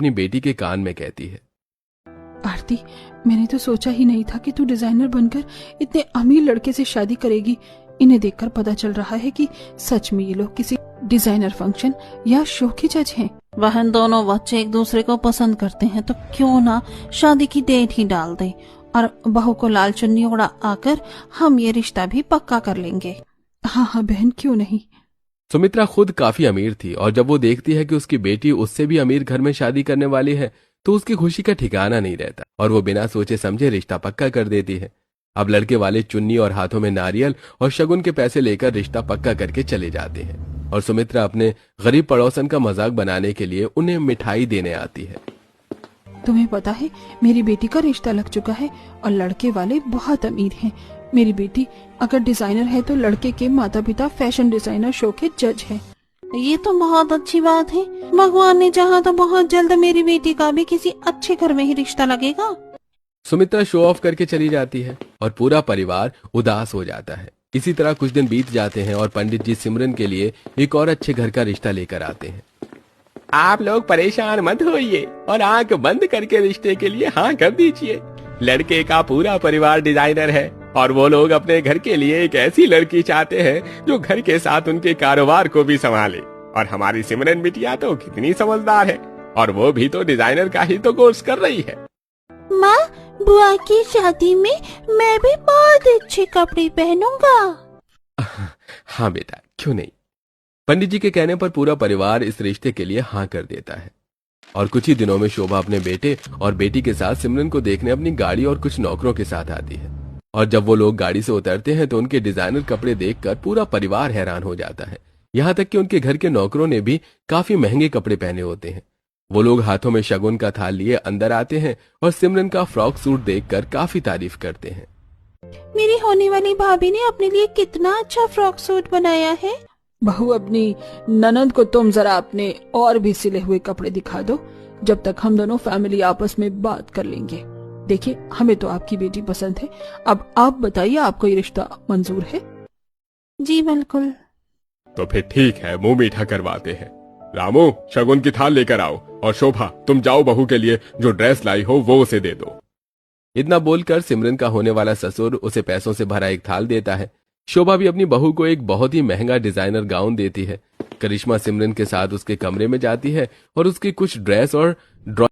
अपनी बेटी के कान में कहती है, आरती, मैंने तो सोचा ही नहीं था कि तू डिजाइनर बनकर इतने अमीर लड़के से शादी करेगी। इन्हें देखकर पता चल रहा है कि सच में ये लोग किसी डिजाइनर फंक्शन या शो के जज हैं। बहन, दोनों बच्चे एक दूसरे को पसंद करते हैं तो क्यों ना शादी की डेट ही डाल दे और बहू को लाल चुन्नी उड़ा आकर हम ये रिश्ता भी पक्का कर लेंगे। हाँ हाँ बहन, क्यों नहीं। सुमित्रा खुद काफी अमीर थी और जब वो देखती है कि उसकी बेटी उससे भी अमीर घर में शादी करने वाली है तो उसकी खुशी का ठिकाना नहीं रहता और वो बिना सोचे समझे रिश्ता पक्का कर देती है। अब लड़के वाले चुन्नी और हाथों में नारियल और शगुन के पैसे लेकर रिश्ता पक्का करके चले जाते हैं और सुमित्रा अपने गरीब पड़ोसन का मजाक बनाने के लिए उन्हें मिठाई देने आती है। तुम्हें पता है, मेरी बेटी का रिश्ता लग चुका है और लड़के वाले बहुत अमीर हैं। मेरी बेटी अगर डिजाइनर है तो लड़के के माता पिता फैशन डिजाइनर शो के जज हैं। ये तो बहुत अच्छी बात है। भगवान ने चाहा तो बहुत जल्द मेरी बेटी का भी किसी अच्छे घर में ही रिश्ता लगेगा। सुमित्रा शो ऑफ करके चली जाती है और पूरा परिवार उदास हो जाता है। इसी तरह कुछ दिन बीत जाते हैं और पंडित जी सिमरन के लिए एक और अच्छे घर का रिश्ता लेकर आते हैं। आप लोग परेशान मत होइए और आंख बंद करके रिश्ते के लिए हाँ कर दीजिए। लड़के का पूरा परिवार डिजाइनर है और वो लोग अपने घर के लिए एक ऐसी लड़की चाहते हैं जो घर के साथ उनके कारोबार को भी संभाले। और हमारी सिमरन बिटिया तो कितनी समझदार है और वो भी तो डिजाइनर का ही तो कोर्स कर रही है। माँ, बुआ की शादी में मैं भी बहुत अच्छे कपड़े पहनूंगा। हाँ बेटा, क्यों नहीं। पंडित जी के कहने पर पूरा परिवार इस रिश्ते के लिए हाँ कर देता है और कुछ ही दिनों में शोभा अपने बेटे और बेटी के साथ सिमरन को देखने अपनी गाड़ी और कुछ नौकरों के साथ आती है। और जब वो लोग गाड़ी से उतरते हैं तो उनके डिजाइनर कपड़े देखकर पूरा परिवार हैरान हो जाता है। यहाँ तक कि उनके घर के नौकरों ने भी काफी महंगे कपड़े पहने होते हैं। वो लोग हाथों में शगुन का थाल लिए अंदर आते हैं और सिमरन का फ्रॉक सूट देखकर काफी तारीफ करते हैं। मेरी होने वाली भाभी ने अपने लिए कितना अच्छा फ्रॉक सूट बनाया है। बहू, अपनी ननद को तुम जरा अपने और भी सिले हुए कपड़े दिखा दो, जब तक हम दोनों फैमिली आपस में बात कर लेंगे। देखिए, हमें तो आपकी बेटी पसंद है। अब आप बताइए, आपको ये रिश्ता मंजूर है? जी बिल्कुल। तो फिर ठीक है, मुंह मीठा करवाते हैं। रामू, शगुन की थाल लेकर आओ और शोभा, तुम जाओ बहू के लिए जो ड्रेस लाई हो वो उसे दे दो। इतना बोलकर सिमरन का होने वाला ससुर उसे पैसों से भरा एक थाल देता है। शोभा भी अपनी बहू को एक बहुत ही महंगा डिजाइनर गाउन देती है। करिश्मा सिमरन के साथ उसके कमरे में जाती है और उसकी कुछ ड्रेस और ड्राइंग